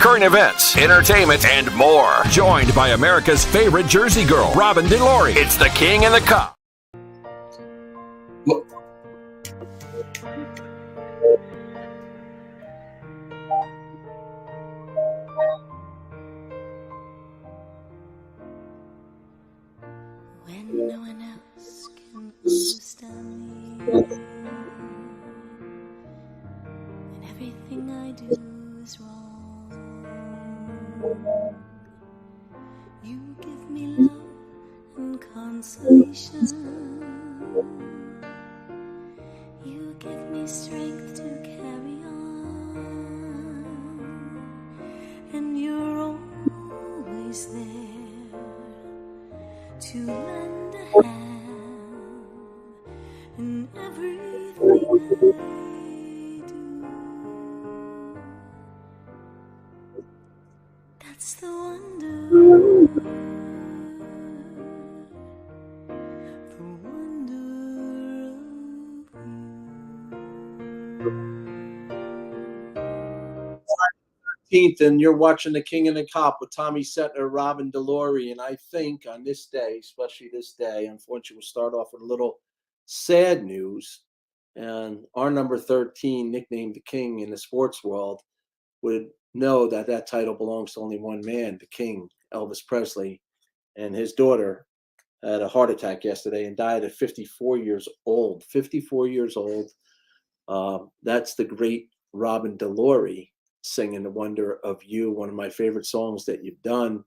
current events, entertainment, and more. Joined by America's favorite Jersey girl, Robin DiLauri. It's The King and the Cup. When no one else can understand me, and everything I do is wrong, you give me love and consolation. You give me strength to carry on, and you're always there to lend a hand in everything I do. That's the wonder, the wonder of you. And you're watching The King and the Cop with Tommy Cetnar, Robin DiLauri, and I think on this day, especially this day, unfortunately, we'll start off with a little sad news. And our number 13, nicknamed the King in the sports world, would know that that title belongs to only one man, the King, Elvis Presley, and his daughter had a heart attack yesterday and died at 54 years old. 54 years old. That's the great Robin DiLauri singing The Wonder of You, one of my favorite songs that you've done.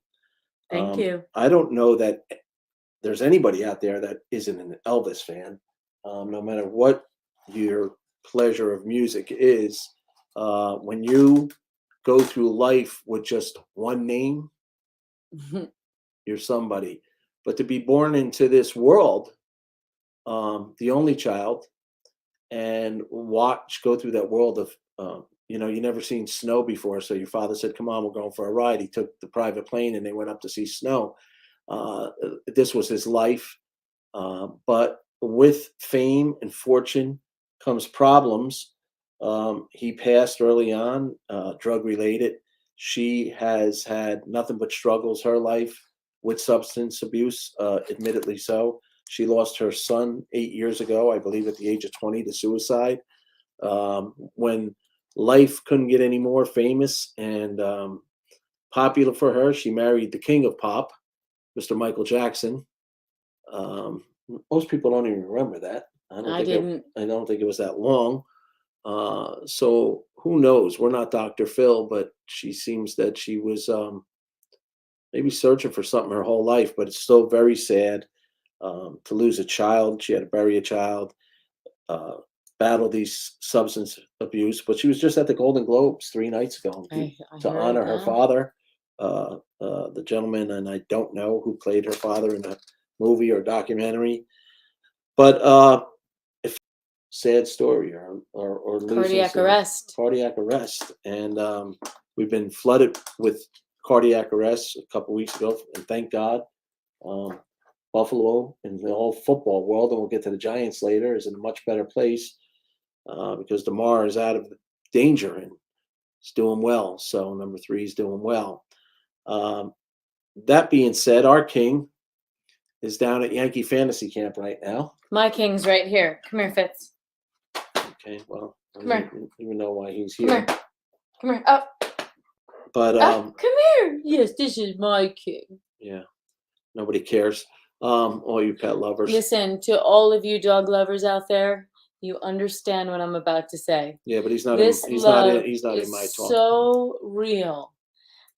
Thank you. I don't know that there's anybody out there that isn't an Elvis fan. No matter what your pleasure of music is, when you go through life with just one name, you're somebody. But to be born into this world, the only child, and go through that world of, you never seen snow before. So your father said, come on, we're going for a ride. He took the private plane and they went up to see snow. This was his life. But with fame and fortune comes problems. He passed early on, drug related. She has had nothing but struggles her life with substance abuse, admittedly so. She lost her son 8 years ago, I believe at the age of 20 to suicide. When life couldn't get any more famous and popular for her, she married the king of pop, Mr. Michael Jackson. Most people don't even remember that. I don't think it was that long. So who knows? We're not Dr. Phil, but she seems that she was maybe searching for something her whole life, but it's still very sad to lose a child. She had to bury a child, battle these substance abuse, but she was just at the Golden Globes 3 nights ago to honor her father, the gentleman, and I don't know who played her father in a movie or documentary, but sad story or cardiac arrest, and we've been flooded with cardiac arrests a couple weeks ago, and thank God. Buffalo and the whole football world, and we'll get to the Giants later, is in a much better place because DeMar is out of danger and is doing well. So number 3 is doing well. That being said, our king is down at Yankee Fantasy Camp right now. My king's right here. Come here, Fitz. Okay, well, Come here. don't even know why he's here. Come here. Up. But come here. Yes, this is my king. Yeah, nobody cares. All you pet lovers. Listen, to all of you dog lovers out there, you understand what I'm about to say. Yeah, but he's not This in my talk. So real.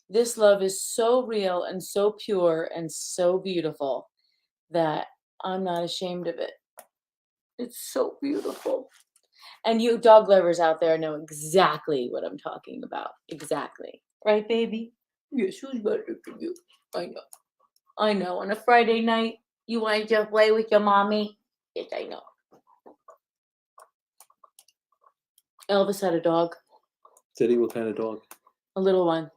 This love is so real and so pure and so beautiful that I'm not ashamed of it. It's so beautiful. And you dog lovers out there know exactly what I'm talking about. Exactly. Right, baby? Yes, who's better than you? I know. I know. On a Friday night, you want to play with your mommy? Yes, I know. Elvis had a dog. Did he? What kind of dog? A little one.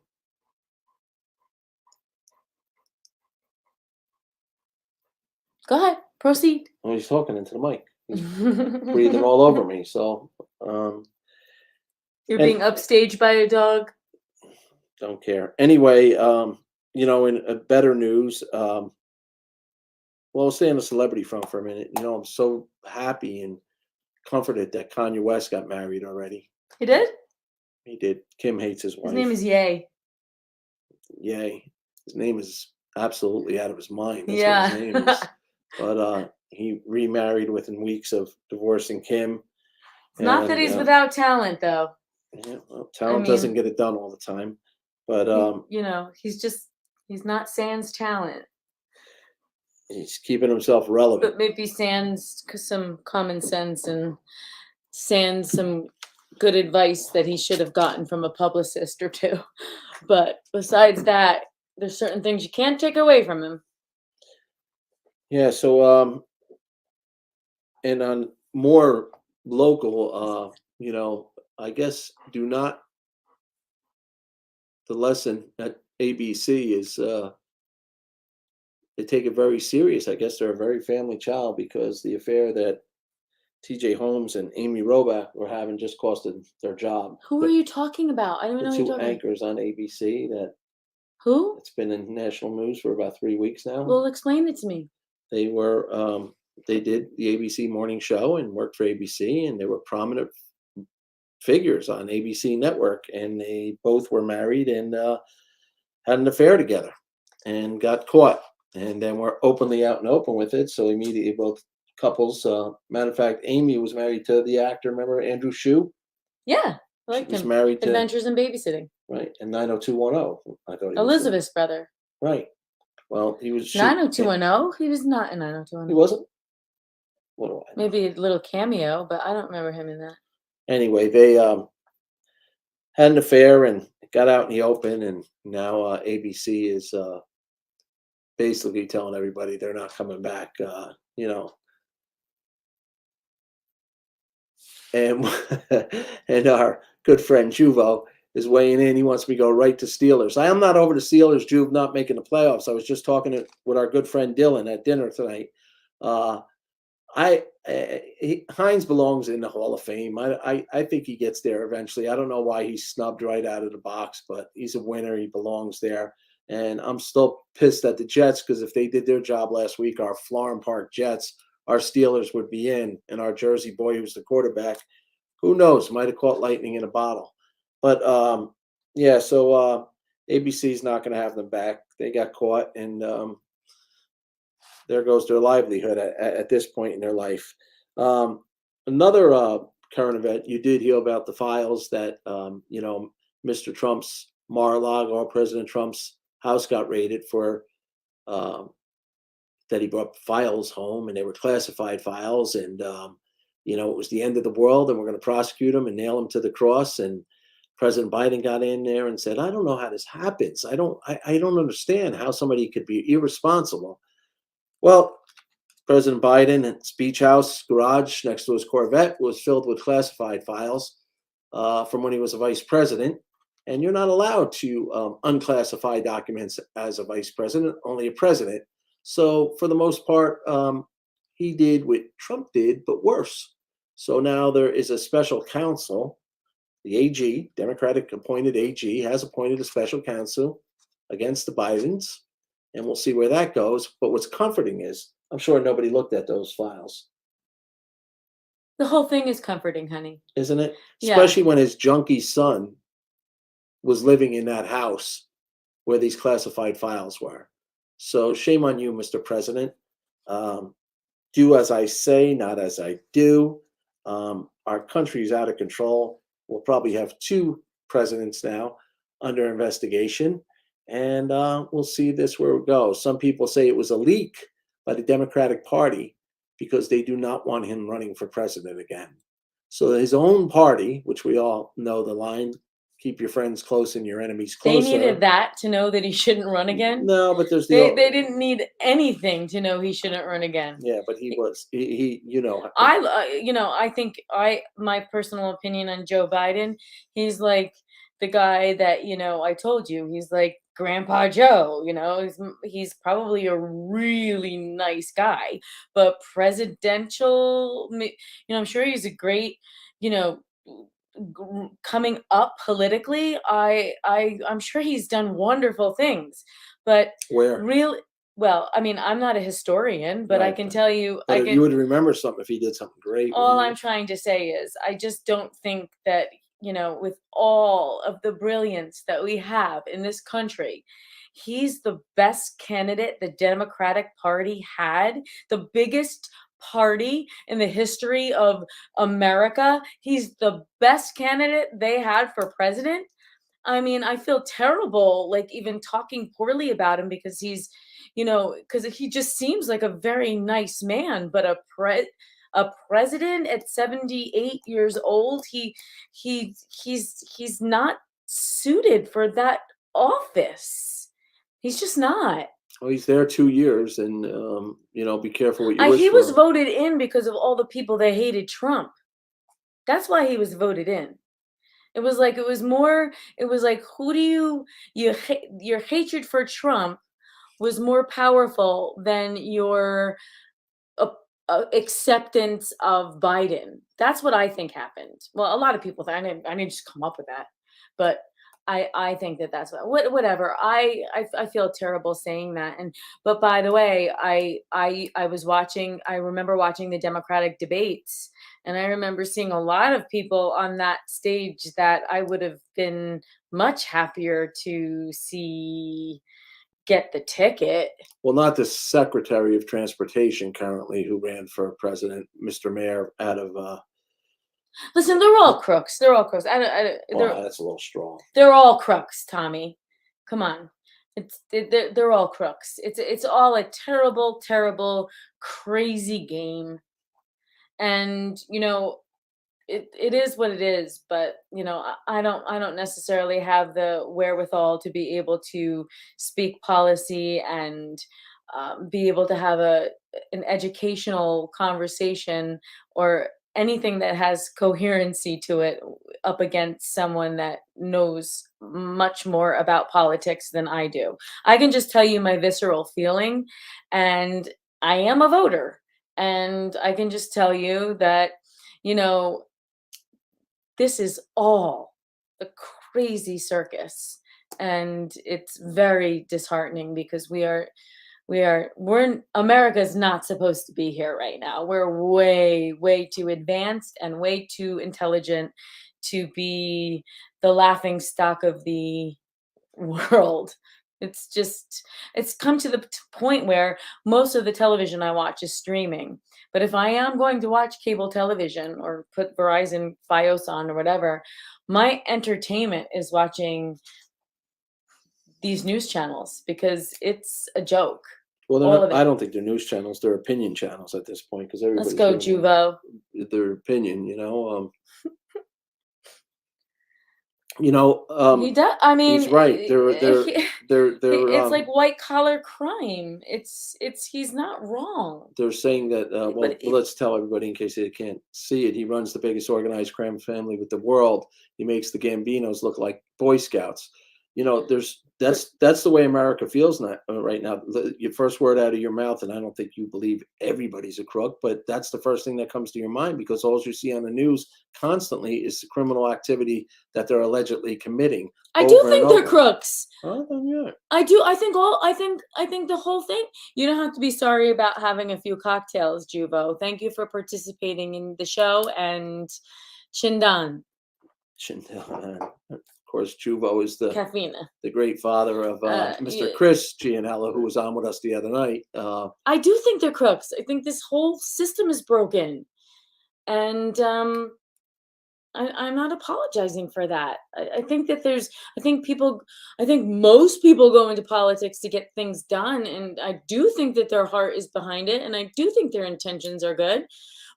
Go ahead. Proceed. Well, he's talking into the mic. He's breathing all over me. So, You're being upstaged by a dog? don't care. Anyway, in better news, well, we'll stay on the celebrity front for a minute. I'm so happy and comforted that Kanye West got married already. He did? He did. Kim hates his wife. His name is Ye. Yay. His name is absolutely out of his mind. That's Yeah. what his name is. But he remarried within weeks of divorcing Kim. It's not that he's And, without talent, though. yeah, well, talent doesn't get it done all the time. But He's not sans talent, he's keeping himself relevant. but maybe sans some common sense and sans some good advice that he should have gotten from a publicist or two. But besides that, there's certain things you can't take away from him. Yeah, so and on more local, I guess the lesson at ABC is they take it very serious. I guess they're a very family child because the affair that TJ Holmes and Amy Robach were having just costed their job. Who are you talking about? I don't even know The who you're two talking about. anchors on ABC that Who? it's been in national news for about 3 weeks now. Well, explain it to me. They were they did the ABC morning show and worked for ABC, and they were prominent figures on ABC network, and they both were married and had an affair together and got caught, and then were openly out and open with it. So immediately both couples, matter of fact, Amy was married to the actor, remember Andrew Shue? Yeah, I like She was him. married to Adventures in Babysitting. right, and 90210. I thought he was Elizabeth's brother. right. Well, he was 90210. He was not in 90210. He wasn't. What do I know? Maybe a little cameo, but I don't remember him in that. Anyway, they had an affair and got out in the open, and now ABC is basically telling everybody they're not coming back. And and our good friend Juvo is weighing in. He wants me to go right to Steelers. I am not over the Steelers, Juve, not making the playoffs. I was just talking with our good friend Dylan at dinner tonight. Hines belongs in the Hall of Fame. I think he gets there eventually. I don't know why he's snubbed right out of the box, but he's a winner. He belongs there. And I'm still pissed at the Jets because if they did their job last week, our Florham Park Jets, our Steelers would be in, and our Jersey boy who's the quarterback, who knows, might have caught lightning in a bottle. But yeah, so ABC's not going to have them back. They got caught, and there goes their livelihood at this point in their life. Another current event, you did hear about the files that Mr. Trump's Mar-a-Lago, President Trump's house got raided for that he brought files home, and they were classified files, and it was the end of the world, and we're going to prosecute him and nail him to the cross. And President Biden got in there and said, I don't know how this happens. I don't understand how somebody could be irresponsible. Well, President Biden at his beach house garage next to his Corvette was filled with classified files from when he was a vice president. And you're not allowed to unclassify documents as a vice president, only a president. So for the most part, he did what Trump did, but worse. So now there is a special counsel. The AG, Democratic appointed AG, has appointed a special counsel against the Bidens, and we'll see where that goes. But what's comforting is, I'm sure nobody looked at those files. The whole thing is comforting, honey. Isn't it? Yeah. Especially when his junkie son was living in that house where these classified files were. So shame on you, Mr. President. Do as I say, not as I do. Our country is out of control. We'll probably have 2 presidents now under investigation, and we'll see this where it goes. Some people say it was a leak by the Democratic Party because they do not want him running for president again. So his own party, which we all know the line, keep your friends close and your enemies closer. They needed that to know that he shouldn't run again? No, but there's they didn't need anything to know he shouldn't run again. Yeah, but he was. He I think my personal opinion on Joe Biden, he's like the guy that, I told you, he's like Grandpa Joe, he's probably a really nice guy, but presidential, I'm sure he's a great, coming up politically, I'm sure he's done wonderful things, but Where? really, well, I mean, I'm not a historian, but I Right. can tell you, But you would remember something if he did something great, all wouldn't I'm you? trying to say is I just don't think that, with all of the brilliance that we have in this country, he's the best candidate the Democratic Party had, the biggest party in the history of America. He's the best candidate they had for president. I mean, I feel terrible, like, even talking poorly about him because because he just seems like a very nice man, but a president at 78 years old, he's not suited for that office. He's just not. Well, he's there 2 years, and be careful what you wish He was for. voted in because of all the people that hated Trump. That's why he was voted in. It was like, who do your hatred for Trump was more powerful than your uh, acceptance of Biden. That's what I think happened. Well, a lot of people think I didn't just come up with that, but I think that that's whatever. I feel terrible saying that. But by the way, I remember watching the Democratic debates, and I remember seeing a lot of people on that stage that I would have been much happier to see get the ticket. Well, not the Secretary of Transportation currently who ran for president, Mr. Mayor, out of Listen, they're all crooks. They're all crooks. well, that's a little strong. They're all crooks, Tommy. Come on. They're all crooks. It's all a terrible, terrible, crazy game. And it is what it is, but I don't necessarily have the wherewithal to be able to speak policy and be able to have an educational conversation or anything that has coherency to it up against someone that knows much more about politics than I do. I can just tell you my visceral feeling, and I am a voter, and I can just tell you that you know this is all a crazy circus, and it's very disheartening because America's not supposed to be here right now. We're way too advanced and way too intelligent to be the laughing stock of the world. It's come to the point where most of the television I watch is streaming. But if I am going to watch cable television or put Verizon Fios on or whatever, my entertainment is watching these news channels because it's a joke. Well, they're All not, of it. I don't think they're news channels. They're opinion channels at this point because Let's everybody's go, giving Juvo. their opinion. He does. I mean, he's right. They're it's like white collar crime. He's not wrong. they're saying that. Well, But let's tell everybody in case they can't see it. He runs the biggest organized crime family with the world. He makes the Gambinos look like Boy Scouts. That's the way America feels right now. Your first word out of your mouth, and I don't think you believe everybody's a crook, but that's the first thing that comes to your mind because all you see on the news constantly is the criminal activity that they're allegedly committing. I do over think and they're over. crooks. Oh, then, yeah. I do. I think the whole thing. You don't have to be sorry about having a few cocktails, Juvo. Thank you for participating in the show, and Chindan. Of course, Juvo is Caffeine. the great father of Mr. Yeah. Chris Gianella, who was on with us the other night. I do think they're crooks. I think this whole system is broken, and I'm not apologizing for that. I think that I think most people go into politics to get things done, and I do think that their heart is behind it, and I do think their intentions are good.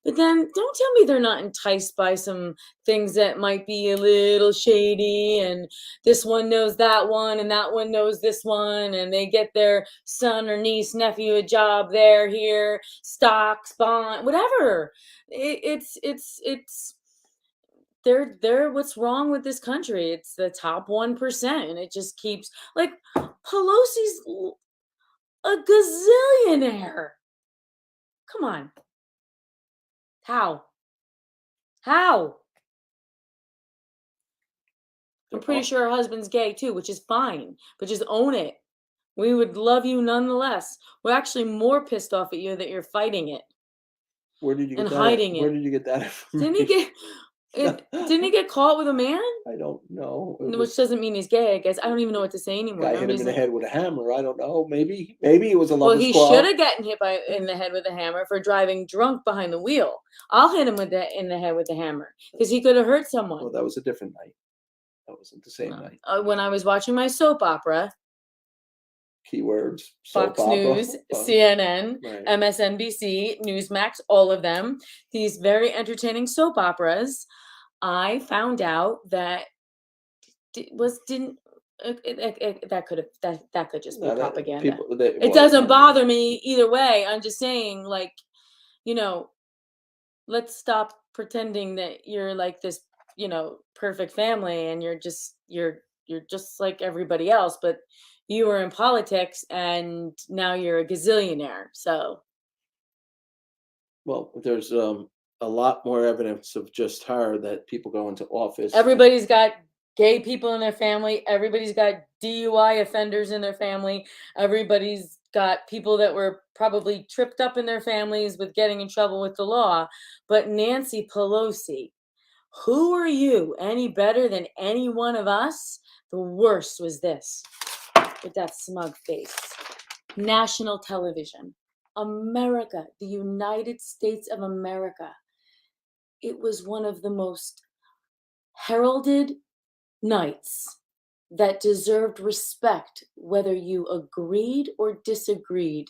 But then don't tell me they're not enticed by some things that might be a little shady, and this one knows that one, and that one knows this one, and they get their son or niece, nephew a job there, here, stocks, bond, whatever. They're what's wrong with this country. It's the top 1%, and it just keeps like Pelosi's a gazillionaire. Come on. How? I'm pretty sure her husband's gay too, which is fine, but just own it. We would love you nonetheless. We're actually more pissed off at you that you're fighting it Where did you and get that? hiding Where it. did you get that Didn't information? didn't he get caught with a man? I don't know. Which doesn't mean he's gay, I guess. I don't even know what to say anymore. Guy hit him in the like, head with a hammer. I don't know. Maybe it was a well, lover's he quarrel. should have gotten hit in the head with a hammer for driving drunk behind the wheel. I'll hit him in the head with a hammer because he could have hurt someone. Well, that was a different night. That wasn't the same night. When I was watching my soap opera, Keywords. Fox soap opera. News, CNN, Right. MSNBC, Newsmax, all of them, these very entertaining soap operas, I found out that that could just be propaganda. It doesn't bother me either way. I'm just saying, like, let's stop pretending that you're like this, perfect family and you're just like everybody else, but you were in politics and now you're a gazillionaire. So, well, there's a lot more evidence of just her that people go into office. Everybody's got gay people in their family. Everybody's got DUI offenders in their family. Everybody's got people that were probably tripped up in their families with getting in trouble with the law. But Nancy Pelosi, who are you any better than any one of us? The worst was this, with that smug face. National television. America, the United States of America. It was one of the most heralded nights that deserved respect, whether you agreed or disagreed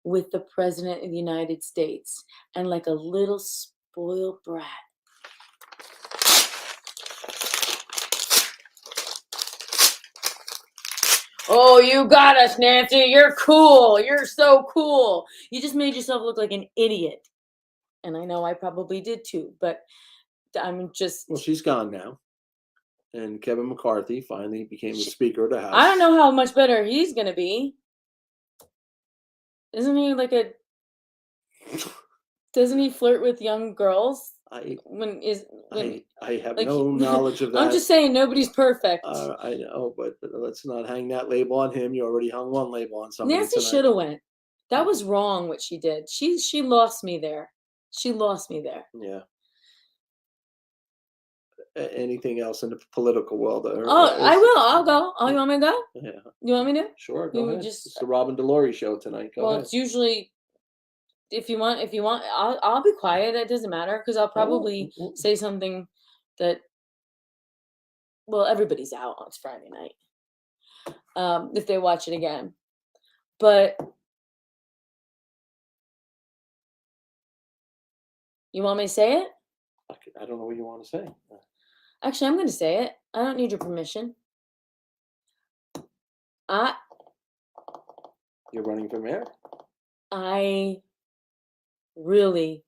with the President of the United States. And like a little spoiled brat, oh, you got us, Nancy. You're cool. You're so cool. You just made yourself look like an idiot. And I know I probably did too, but I'm just... Well, she's gone now. And Kevin McCarthy finally became the Speaker of the House. I don't know how much better he's going to be. Isn't he like a... Doesn't he flirt with young girls? I have like, no knowledge of that. I'm just saying nobody's perfect. I know, but let's not hang that label on him. You already hung one label on somebody. Nancy should have went. That was wrong what she did. She lost me there. She lost me there. Yeah. Anything else in the political world? I will. I'll go. Oh, you want me to go? Yeah. You want me to? Sure. Go ahead. Just... It's the Robin DiLauri show tonight. Go ahead. It's usually, if you want, I'll be quiet. It doesn't matter because I'll probably say something that, well, everybody's out on Friday night if they watch it again. But you want me to say it? I don't know what you want to say. Actually, I'm going to say it. I don't need your permission. You're running for mayor? I really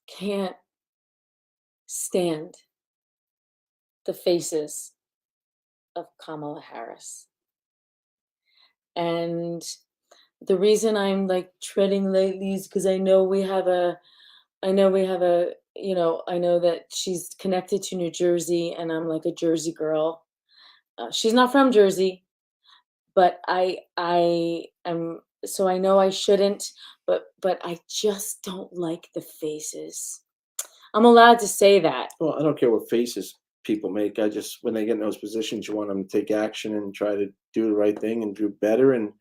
can't stand the faces of Kamala Harris. And the reason I'm like treading lightly is because I know that she's connected to New Jersey and I'm like a Jersey girl. She's not from Jersey, but I am, so I know I shouldn't, but I just don't like the faces. I'm allowed to say that. Well, I don't care what faces people make. I just, when they get in those positions, you want them to take action and try to do the right thing and do better. And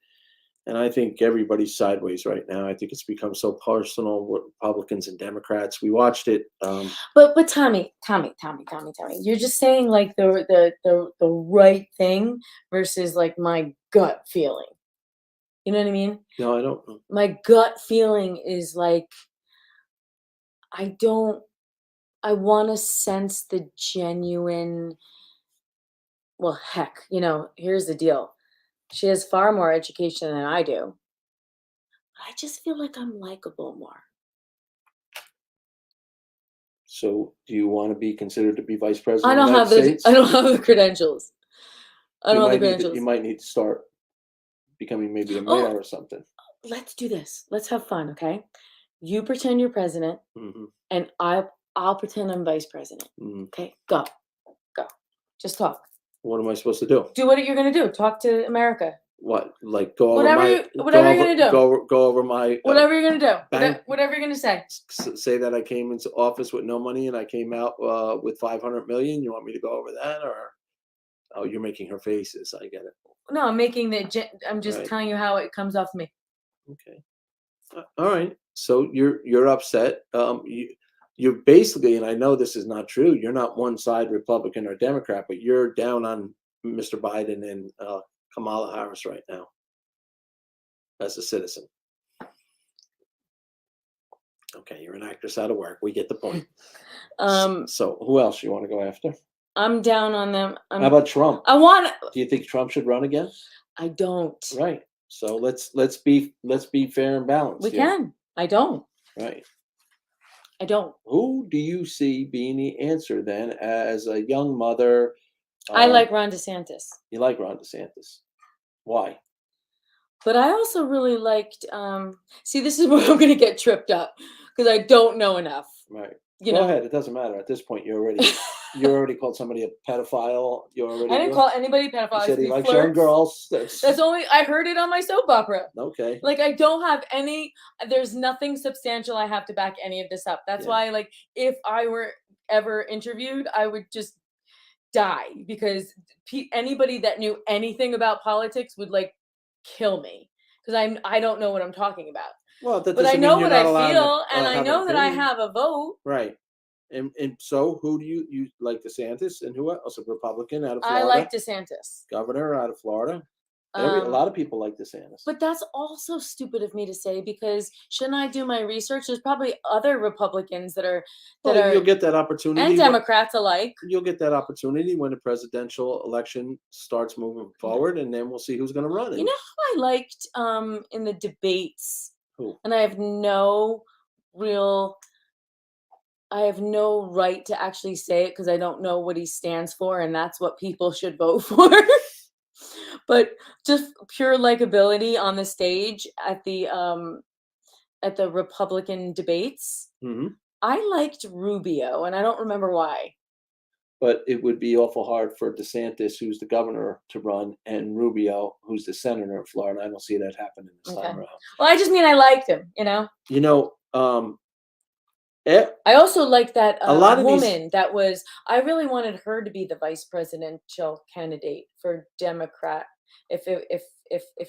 I think everybody's sideways right now. I think it's become so personal with Republicans and Democrats. We watched it. But Tommy, you're just saying like the right thing versus like my gut feeling. You know what I mean? No, I don't. My gut feeling is like, I want to sense the genuine, well, heck, here's the deal. She has far more education than I do. I just feel like I'm likable more. So, do you want to be considered to be vice president? I don't have the credentials. You might need to start becoming maybe a mayor or something. Let's do this. Let's have fun, okay? You pretend you're president, Mm-hmm. and I'll pretend I'm vice president. Mm-hmm. Okay, go. Just talk. What am I supposed to do? Do what you're gonna do. Talk to America. What? Like go over Whatever my you- whatever you're gonna do. Go over my Whatever you're gonna do. bank- Whatever you're gonna say. say that I came into office with no money and I came out with 500 million. You want me to go over that, or oh, you're making her faces? I get it. No, I'm making I'm just Right. telling you how it comes off me. Okay. All right. So you're upset. You're basically, and I know this is not true. You're not one side Republican or Democrat, but you're down on Mr. Biden and Kamala Harris right now as a citizen. Okay, you're an actress out of work. We get the point. So who else you want to go after? I'm down on them. How about Trump? Do you think Trump should run again? I don't. Right. So let's be fair and balanced. We here. can. I don't. Right. I don't. Who do you see being the answer then as a young mother? I like Ron DeSantis. You like Ron DeSantis. Why? But I also really liked see, this is where I'm gonna get tripped up because I don't know enough. Right. You Go know. ahead. It doesn't matter. At this point, you already called somebody a pedophile. I didn't call anybody pedophile. You said he likes young girls. That's only I heard it on my soap opera. Okay. Like I don't have any. There's nothing substantial I have to back any of this up. That's why, like, if I were ever interviewed, I would just die because anybody that knew anything about politics would like kill me because I don't know what I'm talking about. Well, but I know what I feel, and I know that I have a vote. Right. And so who do you like? DeSantis and who else? A Republican out of Florida? I like DeSantis. Governor out of Florida. A lot of people like DeSantis. But that's also stupid of me to say because shouldn't I do my research? There's probably other Republicans that are you'll get that opportunity. And Democrats alike. You'll get that opportunity when the presidential election starts moving forward, and then we'll see who's going to run it. You know who I liked in the debates? Who? And I have no right to actually say it because I don't know what he stands for, and that's what people should vote for. But just pure likability on the stage at the Republican debates. Mm-hmm. I liked Rubio, and I don't remember why. But it would be awful hard for DeSantis, who's the governor, to run, and Rubio, who's the senator of Florida. I don't see that happening this time around. Well, I just mean I liked him, you know? I also liked that woman that was, I really wanted her to be the vice presidential candidate for Democrat. If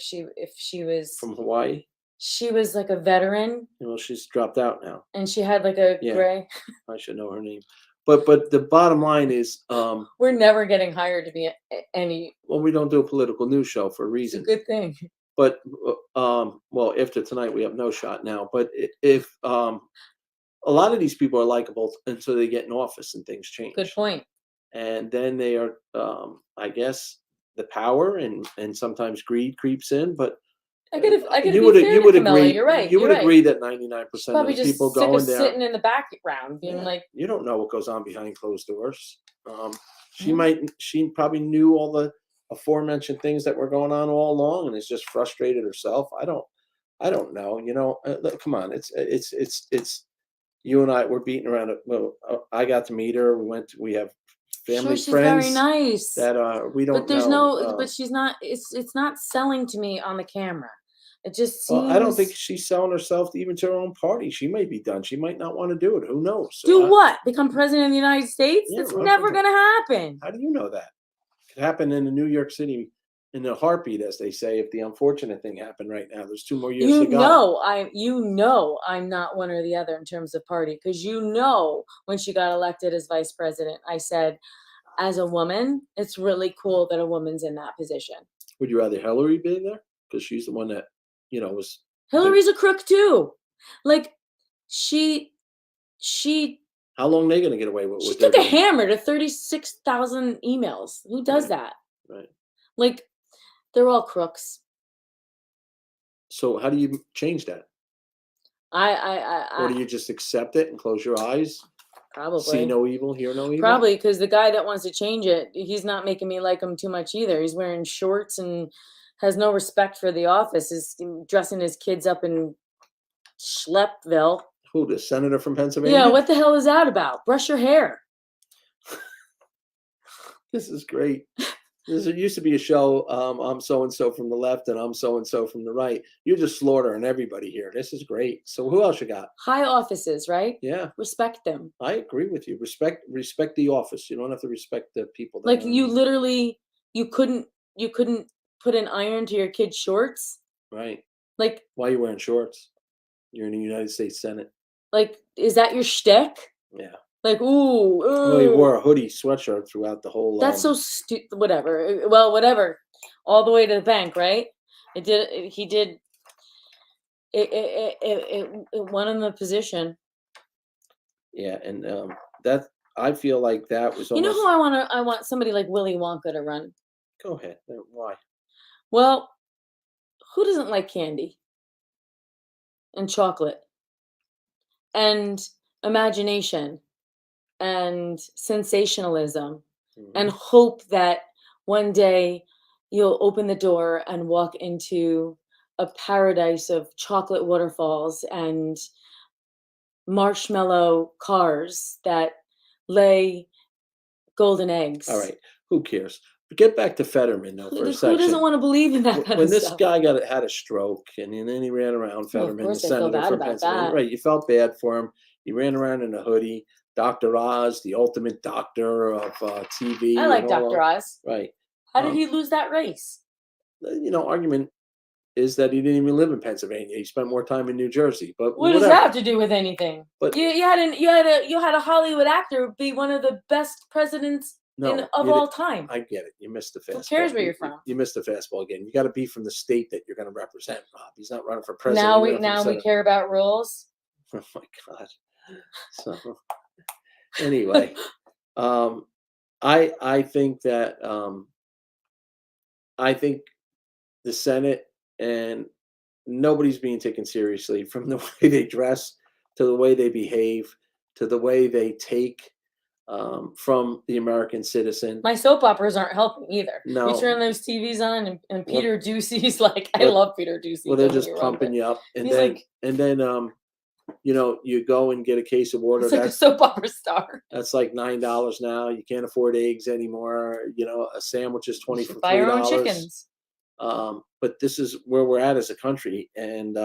she was from Hawaii, she was like a veteran. Well, she's dropped out now, and she had like a gray. I should know her name, but the bottom line is, we're never getting hired to be any. Well, we don't do a political news show for a reason. It's a good thing. But well, after tonight we have no shot now. But if a lot of these people are likable until they get in office and things change. Good point. And then they are, I guess, the power and sometimes greed creeps in. But you would agree. You're right. You would agree that 99% of the people going there sitting in the background, being like, you don't know what goes on behind closed doors. She probably knew all the aforementioned things that were going on all along and is just frustrated herself. I don't know. You know, come on. It's you and I were beating around it. Well, I got to meet her. We have family she's friends. Very nice. That we don't. But there's know, but she's not. It's not selling to me on the camera. It just seems. Well, I don't think she's selling herself even to her own party. She may be done. She might not want to do it. Who knows? Do what? Become president of the United States? Yeah, That's never going to happen. How do you know that? It could happen in New York City in a heartbeat, as they say. If the unfortunate thing happened right now, there's 2 more years to go. I'm not one or the other in terms of party, because when she got elected as vice president, I said, as a woman, it's really cool that a woman's in that position. Would you rather Hillary be there? Because she's the one that, was. Hillary's a crook too. Like she. How long are they going to get away with? She took a hammer to 36,000 emails. Who does that? Right. Like, they're all crooks. So how do you change that? Or do you just accept it and close your eyes? Probably. See no evil, hear no evil? Probably, because the guy that wants to change it, he's not making me like him too much either. He's wearing shorts and has no respect for the office. Is dressing his kids up in Schleppville. Who, the senator from Pennsylvania? Yeah, what the hell is that about? Brush your hair. This is great. There used to be a show, I'm so-and-so from the left and I'm so-and-so from the right. You're just slaughtering everybody here. This is great. So who else you got? High offices, right? Yeah, Respect them. I agree with you. Respect the office. You don't have to respect the people. That Like are you in- literally, you couldn't put an iron to your kid's shorts. Right. Like, Why are you wearing shorts? You're in the United States Senate. is that your shtick? Yeah. Like, ooh, Well, he ooh. wore a hoodie sweatshirt throughout the whole. That's so stupid. Whatever. Well, whatever. All the way to the bank, right? He did. It won him the position. Yeah, and that I feel like that was You know almost. who I want somebody like Willy Wonka to run. Go ahead. Why? Well, who doesn't like candy and chocolate and imagination and sensationalism and hope that one day you'll open the door and walk into a paradise of chocolate waterfalls and marshmallow cars that lay golden eggs. All right. Who cares? But get back to Fetterman though for a Who second. doesn't want to believe in that kind When of this stuff? guy had a stroke and then he ran around Well, of Fetterman, the course I feel senator bad from about Pennsylvania. that. Right. You felt bad for him. He ran around in a hoodie. Dr. Oz, the ultimate doctor of TV. I like and all Dr. that. Oz. Right. How did he lose that race? Argument is that he didn't even live in Pennsylvania. He spent more time in New Jersey. But What does whatever. that have to do with anything? But you had a Hollywood actor be one of the best presidents of all time. I get it. You missed the fastball. Who cares where you're from? You missed the fastball again. You got to be from the state that you're going to represent, Rob. He's not running for president. Now we care about rules. Oh my God. So anyway, I think that I think the Senate and nobody's being taken seriously from the way they dress to the way they behave to the way they take from the American citizen. My soap operas aren't helping either. No. You turn those TVs on and Peter Ducey's like, I Well- love Peter Ducey. Well, they're don't get just me wrong, pumping but you up, and he's then like- you go and get a case of water. It's like a soap opera star. That's like $9 now. You can't afford eggs anymore. A sandwich is You $20 should for buy your own $3. chickens. But this is where we're at as a country, and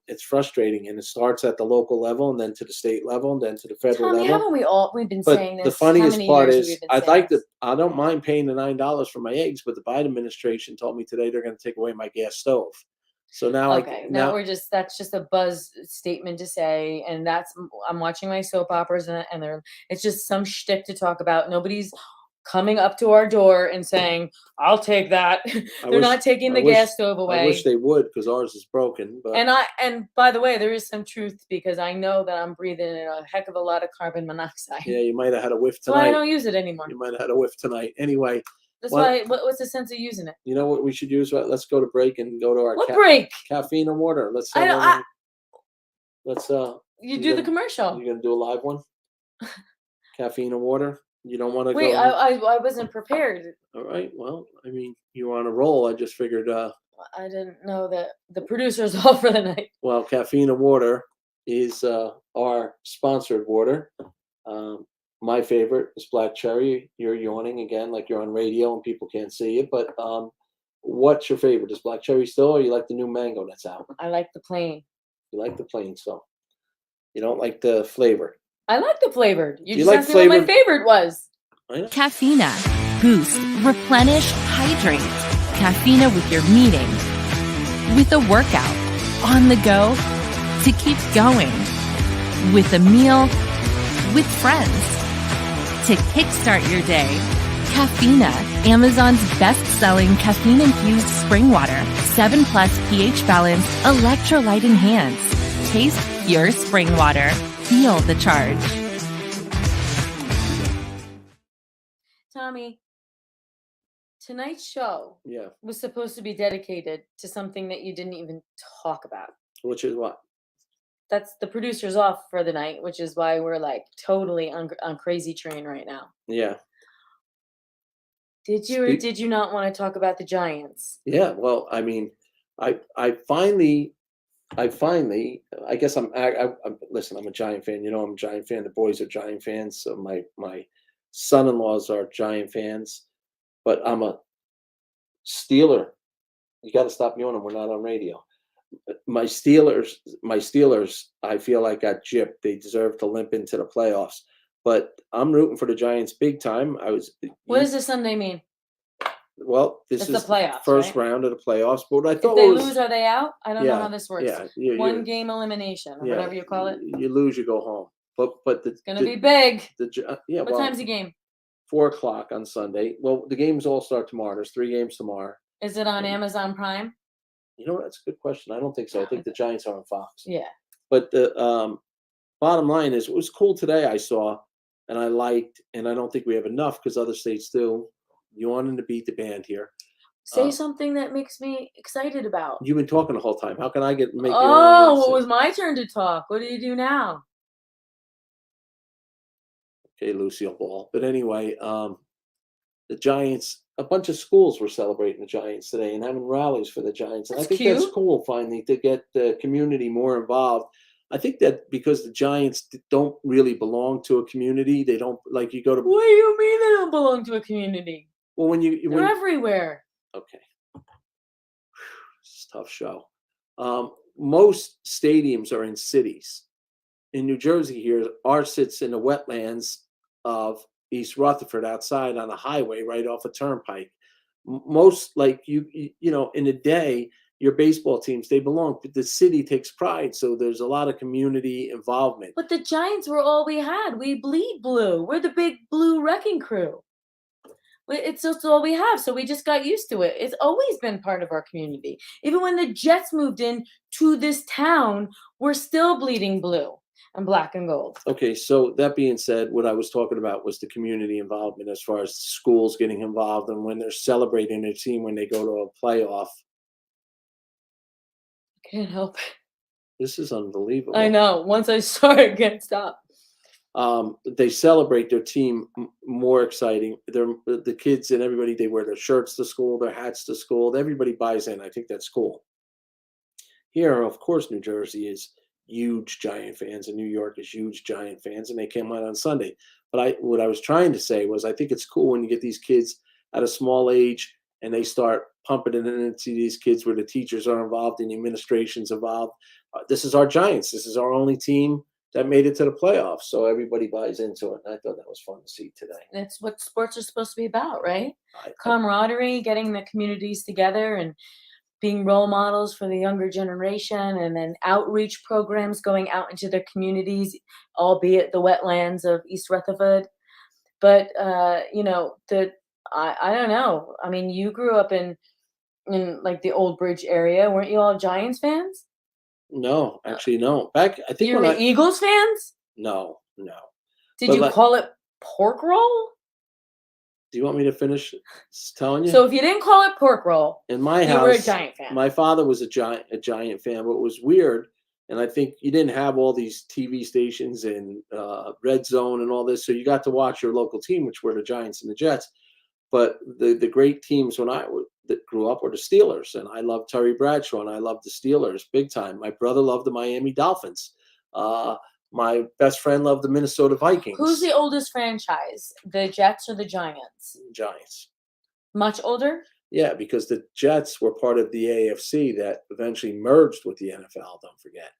it's frustrating. And it starts at the local level, and then to the state level, and then to the federal Tommy, level. haven't we've been But saying this? the How funniest many part years have is, we been I'd saying like this? I don't mind paying the $9 for my eggs, but the Biden administration told me today they're going to take away my gas stove. So now, Okay, now that's just a buzz statement to say, and I'm watching my soap operas and it's just some shtick to talk about. Nobody's coming up to our door and saying, "I'll take that." They're not taking the gas stove away. I wish they would, because ours is broken. But And by the way, there is some truth, because I know that I'm breathing in a heck of a lot of carbon monoxide. yeah, you might have had a whiff That's why I tonight. don't use it anymore. You might have had a whiff tonight. Anyway, That's What- why. What's the sense of using it? you know what we should use? Let's go to break and go to our What break? caffeine and water. Let's. I don't. Let's. You do the gonna- commercial. You gonna do a live one? Caffeine and water. You don't want to Wait, go. I wasn't prepared. All right. Well, I mean, you were on a roll. I just figured. I didn't know that the producer's off for the night. Well, caffeine and water is our sponsored water. My favorite is black cherry. You're yawning again, like you're on radio and people can't see it. But what's your favorite? Is black cherry still, or you like the new mango that's out? I like the plain. You like the plain still. You don't like the flavor. I like the flavored. You You just like asked me what my flavored- favorite was. I know. Caffeina. Boost, replenish, hydrate. Caffeina with your meeting, with a workout, on the go, to keep going, with a meal, with friends, to kickstart your day. Caffeina, Amazon's best-selling caffeine-infused spring water, 7+ pH balance, electrolyte enhanced. Taste pure spring water. Feel the charge. Tommy, tonight's show Yeah. was supposed to be dedicated to something that you didn't even talk about. Which is what? That's the producer's off for the night, which is why we're like totally on crazy train right now. Yeah. Did you or Speak- did you not want to talk about the Giants? Yeah. Well, I mean, I finally, I guess listen, I'm a Giant fan. I'm a Giant fan. The boys are Giant fans. So my son-in-laws are Giant fans. but I'm a Steeler. You got to stop yawning. We're not on radio. My Steelers, I feel like got gypped. They deserve to limp into the playoffs. But I'm rooting for the Giants big time. What does this Sunday mean? Well, this It's the is playoffs, first right? round of the playoffs. But what I If thought they was, lose, are they out? I don't know how this works. yeah, One game elimination, or whatever you call it. You lose, you go home. But It's gonna be big. Yeah. What time's the game? 4:00 on Sunday. Well, the games all start tomorrow. There's 3 games tomorrow. Is it on Amazon Prime? You know, that's a good question. I don't think so. I think the Giants are on Fox. Yeah. But the bottom line is, it was cool today. I saw, and I liked, and I don't think we have enough because other states do. You wanted to beat the band here. Say something that makes me excited about. You've been talking the whole time. How can I make you? Oh, it was my turn to talk. What do you do now? Okay, Lucille Ball. But anyway, the Giants, a bunch of schools were celebrating the Giants today and having rallies for the Giants. And That's I think that's cute. cool, finally, to get the community more involved. I think that because the Giants don't really belong to a community, they don't, like, you go to, What do you mean they don't belong to a community? well, They're everywhere. okay. It's a tough show. Most stadiums are in cities. In New Jersey here, ours sits in the wetlands of East Rutherford, outside on a highway right off a turnpike. Most, like, you know, in a day, your baseball teams, they belong, but the city takes pride. So there's a lot of community involvement. But the Giants were all we had. We bleed blue. We're the big blue wrecking crew. It's just all we have. So we just got used to it. It's always been part of our community. Even when the Jets moved in to this town, we're still bleeding blue and black and gold. Okay, so that being said, what I was talking about was the community involvement as far as schools getting involved, and when they're celebrating their team when they go to a playoff. Can't help it. This is unbelievable. I know. Once I start, I can't stop. They celebrate their team more exciting. The kids and everybody, they wear their shirts to school, their hats to school. Everybody buys in. I think that's cool. Here, of course, New Jersey is huge Giant fans, and New York is huge Giant fans, and they came out on Sunday. But what I was trying to say was, I think it's cool when you get these kids at a small age and they start pumping it into these kids where the teachers are involved and the administration's involved. This is our Giants. This is our only team that made it to the playoffs. So everybody buys into it. And I thought that was fun to see today. That's what sports are supposed to be about, right? Camaraderie, getting the communities together and being role models for the younger generation, and then outreach programs going out into their communities, albeit the wetlands of East Rutherford. But, you know, I don't know. I mean, you grew up in like the Old Bridge area. Weren't you all Giants fans? No, actually, no. Back, I think You were Eagles fans? No. Did But you call it pork roll? Do you want me to finish telling you? So if you didn't call it pork roll, in my you house, were a Giant fan. my father was a Giant fan, but it was weird. And I think you didn't have all these TV stations and Red Zone and all this, so you got to watch your local team, which were the Giants and the Jets. But the great teams that grew up were the Steelers, and I loved Terry Bradshaw, and I loved the Steelers big time. My brother loved the Miami Dolphins. My best friend loved the Minnesota Vikings. Who's the oldest franchise, the Jets or the Giants? Giants. Much older? Yeah, because the Jets were part of the AFC that eventually merged with the NFL, don't forget.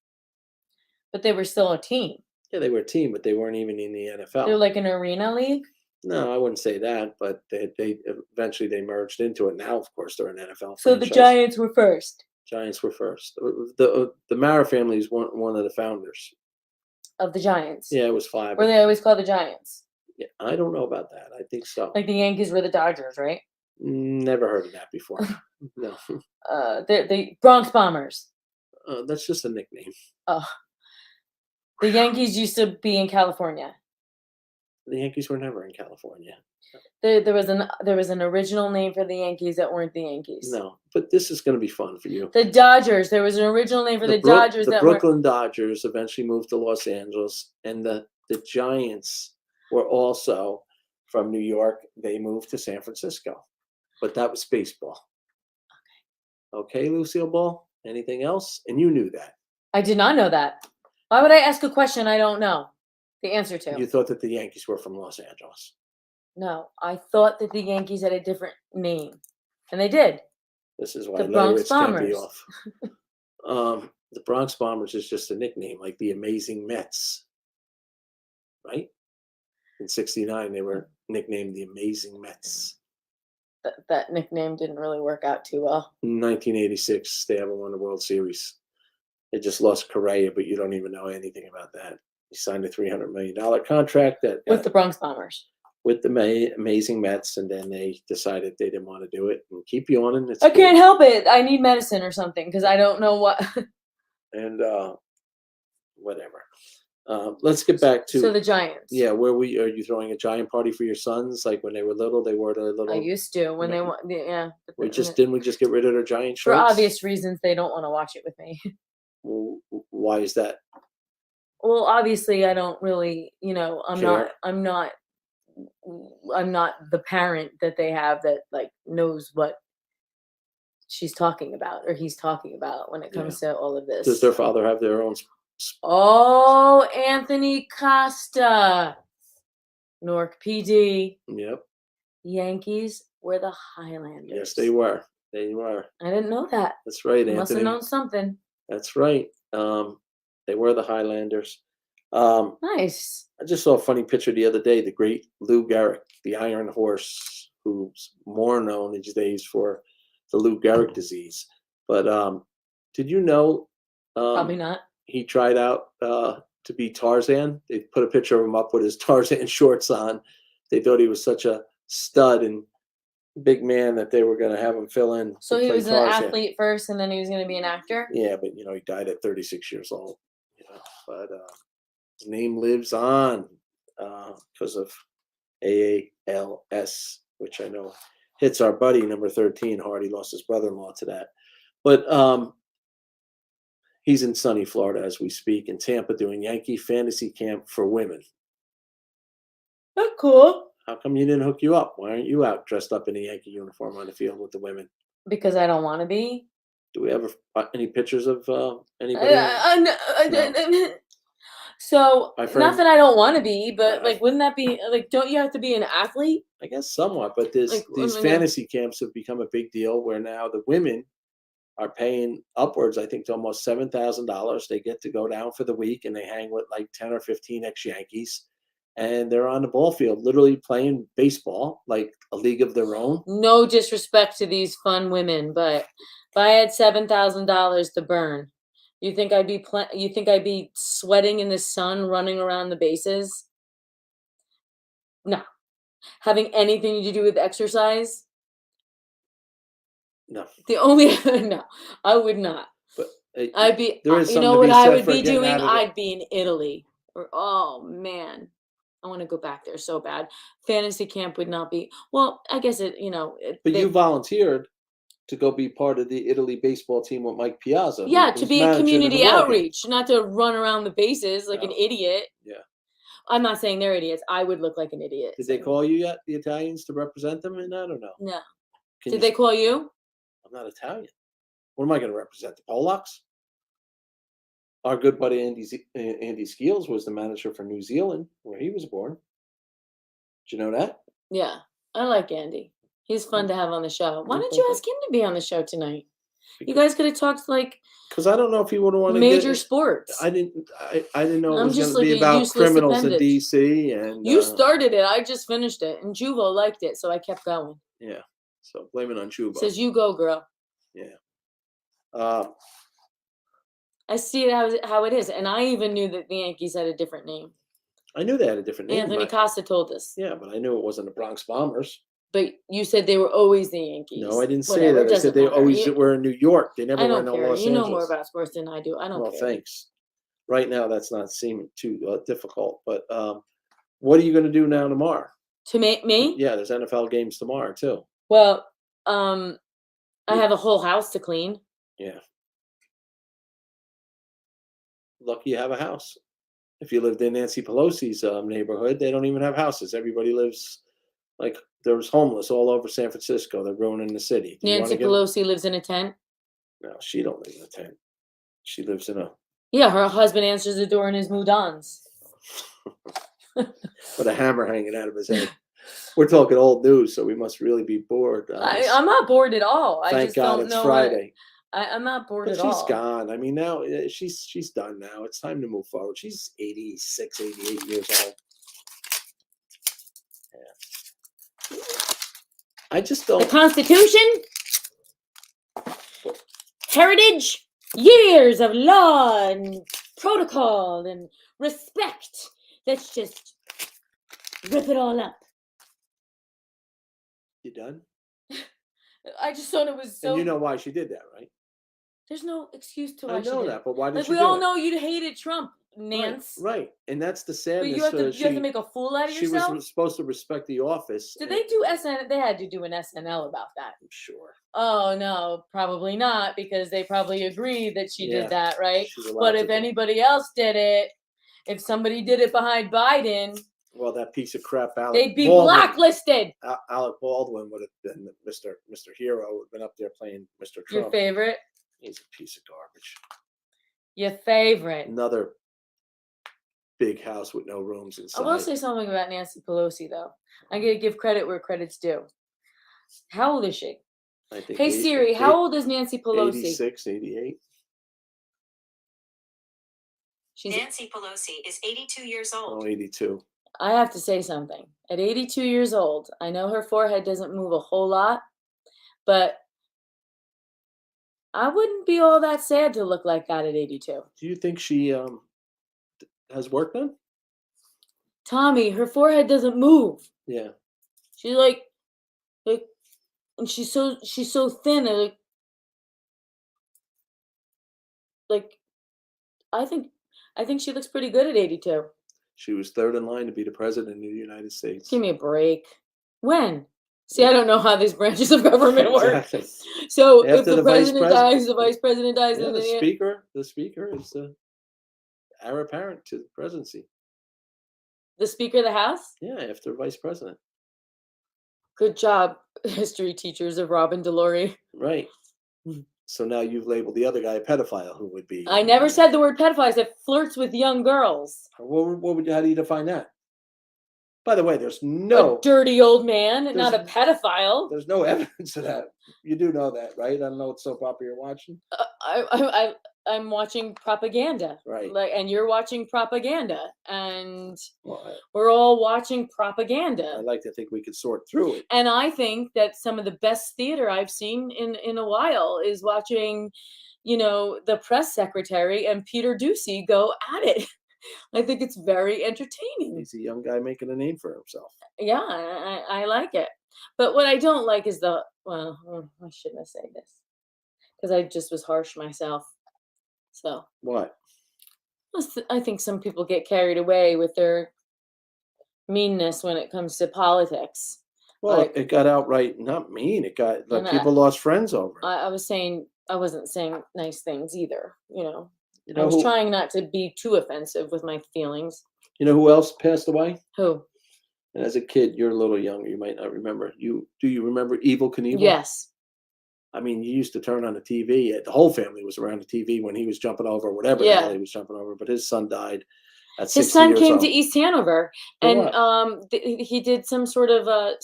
But they were still a team. Yeah, they were a team, but they weren't even in the NFL. They're like an arena league? No, I wouldn't say that, but they eventually they merged into it. Now, of course, they're an NFL So franchise. the Giants were first. Giants were first. The Mara family is one of the founders. Of the Giants? Yeah, it was 5. Were they always called the Giants? Yeah, I don't know about that. I think so. Like the Yankees were the Dodgers, right? Never heard of that before. No. The Bronx Bombers. That's just a nickname. Oh. The Yankees used to be in California. The Yankees were never in California. There was an original name for the Yankees that weren't the Yankees. No, but this is going to be fun for you. The Dodgers. There was an original name for the Dodgers. The Brooklyn Dodgers eventually moved to Los Angeles, and the Giants were also from New York. They moved to San Francisco, but that was baseball. Okay, Lucille Ball. Anything else? And you knew that. I did not know that. Why would I ask a question I don't know the answer to? You thought that the Yankees were from Los Angeles. No, I thought that the Yankees had a different name, and they did. This is why The Bronx Leyritz can't be Bombers. off. The Bronx Bombers is just a nickname, like the Amazing Mets, right? In '69, they were nicknamed the Amazing Mets. That nickname didn't really work out too well. In 1986, they haven't won the World Series. They just lost Correa, but you don't even know anything about that. He signed a $300 million contract With the Bronx Bombers. with the Amazing Mets, and then they decided they didn't want to do it. And keep yawning. It's I good. can't help it. I need medicine or something because I don't know what. And whatever. Let's get back to So the Giants. yeah. Are you throwing a giant party for your sons? Like when they were little, they wore their little. I used to when they No. want. Yeah. but Didn't we just get rid of their giant for shirts? obvious reasons, they don't want to watch it with me. Well, why is that? Well, obviously, I don't really. I'm Care. not the parent that they have that like knows what she's talking about or he's talking about when it comes to all of this. Does their father have their own? Oh, Anthony Costa, Newark PD, Yep. Yankees were the Highlanders. Yes, they were. They were. I didn't know that. That's right, Must have Anthony. known something. That's right. They were the Highlanders. Nice. I just saw a funny picture the other day. The great Lou Gehrig, the Iron Horse, who's more known these days for the Lou Gehrig disease. But did you know? Probably not. He tried out to be Tarzan. They put a picture of him up with his Tarzan shorts on. They thought he was such a stud and big man that they were going to have him fill in. So to he play was an Tarzan. athlete first, and then he was going to be an actor. Yeah, but he died at 36 years old. But his name lives on because of AALS, which I know hits our buddy number 13 hard. He lost his brother-in-law to that. But he's in sunny Florida as we speak, in Tampa, doing Yankee fantasy camp for women. That's cool. How come you didn't hook you up? Why aren't you out dressed up in a Yankee uniform on the field with the women? Because I don't want to be. Do we have any pictures of anybody? So My not friend- that I don't want to be, but like, wouldn't that be like? Don't you have to be an athlete? I guess somewhat, but Like, these fantasy camps have become a big deal where now the women are paying upwards, I think, to almost $7,000. They get to go down for the week and they hang with like 10 or 15 ex-Yankees. And they're on the ball field, literally playing baseball, like a league of their own. No disrespect to these fun women, but if I had $7,000 to burn, you think I'd be sweating in the sun, running around the bases? No. Having anything to do with exercise? No, The only no, I would not. but I'd be. there is You something know to what be I said would for be getting doing? out of the- I'd be in Italy. Or oh man, I want to go back there so bad. Fantasy camp would not be. Well, I guess it. But you volunteered to go be part of the Italy baseball team with Mike Piazza. Yeah, who's to be a managing the community ball game. outreach, not to run around the bases like an No. idiot. Yeah. I'm not saying they're idiots. I would look like an idiot. Did they so- call you yet, the Italians, to represent them in that or no? No. Can Did you- they call you? I'm not Italian. What am I going to represent? The Polacks? Our good buddy Andy Skeels was the manager for New Zealand, where he was born. Did you know that? Yeah, I like Andy. He's fun to have on the show. Why He's don't you fun. ask him to be on the show tonight? You guys could have talked like Because I don't know if he would want to major sports. I didn't know it I'm was just going to like be a about useless criminals appendage. in D.C. and You started it. I just finished it, and Juvo liked it, so I kept going. yeah. So blame it on Chuba. Says you go, girl. Uh, I see it how it is, and I even knew that the Yankees had a different name. I knew they had a different name. Anthony but- Costa told us, yeah, but I knew it wasn't the Bronx Bombers. but you said they were always the Yankees. No, I didn't say Whatever, that. it I doesn't said they matter. always You- were in New York. They never I were don't in care. Los You Angeles. know more about sports than I do. I don't Well, care. thanks. Right now, that's not seeming too difficult. But what are you going to do now tomorrow? To make me? Yeah, there's NFL games tomorrow too. Well, I have a whole house to clean. Yeah. Lucky you have a house. If you lived in Nancy Pelosi's neighborhood, they don't even have houses. Everybody lives like there's homeless all over San Francisco. They're ruining the city. Do you Nancy wanna get- Pelosi lives in a tent. No, she don't live in a tent. She lives in a Yeah, her husband answers the door in his mudons. with a hammer hanging out of his head. We're talking old news, so we must really be bored. I'm not bored at all. I Thank just God don't it's know Friday. I'm not bored But at she's all. gone. I mean, now she's done now. It's time to move forward. She's 86, 88 years old. Yeah. I just The don't. Constitution, heritage, years of law and protocol and respect. Let's just rip it all up. You done? I just thought it was so. And you know why she did that, right? There's no excuse to why I she know did that, it. but why did Like she we do all it? know you hated Trump, Nance. Right. And that's the But sadness. you have to make a fool out of she yourself. was supposed to respect the office. Did they do SN? They had to do an SNL about that. I'm sure. Oh no, probably not, because they probably agreed that she Yeah, did that, right? she's allowed But to if do it. anybody else did it, if somebody did it behind Biden, Well, that piece of crap, Alec they'd be Baldwin. blacklisted. Alec Baldwin would have been Mr. Hero. Would have been up there playing Mr. Trump. Your favorite? He's a piece of garbage. Your favorite. Another big house with no rooms inside. I will say something about Nancy Pelosi, though. I'm going to give credit where credit's due. How old is she? I think Hey, Siri, how old is Nancy Pelosi? 86, 88. Nancy Pelosi is 82 years old. Oh, 82. I have to say something. At 82 years old, I know her forehead doesn't move a whole lot, but I wouldn't be all that sad to look like that at 82. Do you think she has work done? Tommy, her forehead doesn't move. Yeah. She's like, and she's so thin. And like, I think she looks pretty good at 82. She was third in line to be the president of the United States. Give me a break. When? See, I don't know how these branches of government work. Exactly. So After if the the vice president dies, the vice president dies, Yeah, and the then speaker is the heir apparent to the presidency. the Speaker of the House. Yeah, after vice president. Good job, history teachers of Robin DiLauri. Right. So now you've labeled the other guy a pedophile, who would be. I never said the word pedophile. I said flirts with young girls. What would you? How do you define that? By the way, there's no A dirty old man, not a pedophile. there's no evidence of that. You do know that, right? I don't know what soap opera you're watching. I'm watching propaganda, Right. and you're watching propaganda, and Well, we're all watching I propaganda. like to think we could sort through it. And I think that some of the best theater I've seen in a while is watching, the press secretary and Peter Ducey go at it. I think it's very entertaining. He's a young guy making a name for himself. Yeah, I like it. But what I don't like is I shouldn't say this because I just was harsh myself. So What? I think some people get carried away with their meanness when it comes to politics. Well, Like- it got outright not mean. It got like And people lost friends over it. I was saying I wasn't saying nice things either. You I know was who? trying not to be too offensive with my feelings. You know who else passed away? Who? And as a kid, you're a little younger. You might not remember. Do you remember Evil Knievel? Yes. I mean, you used to turn on the TV. The whole family was around the TV when he was jumping over, whatever Yeah. the hell he was jumping over. But his son died at 60 His son years came old. to East Hanover, For and what? he did some sort of a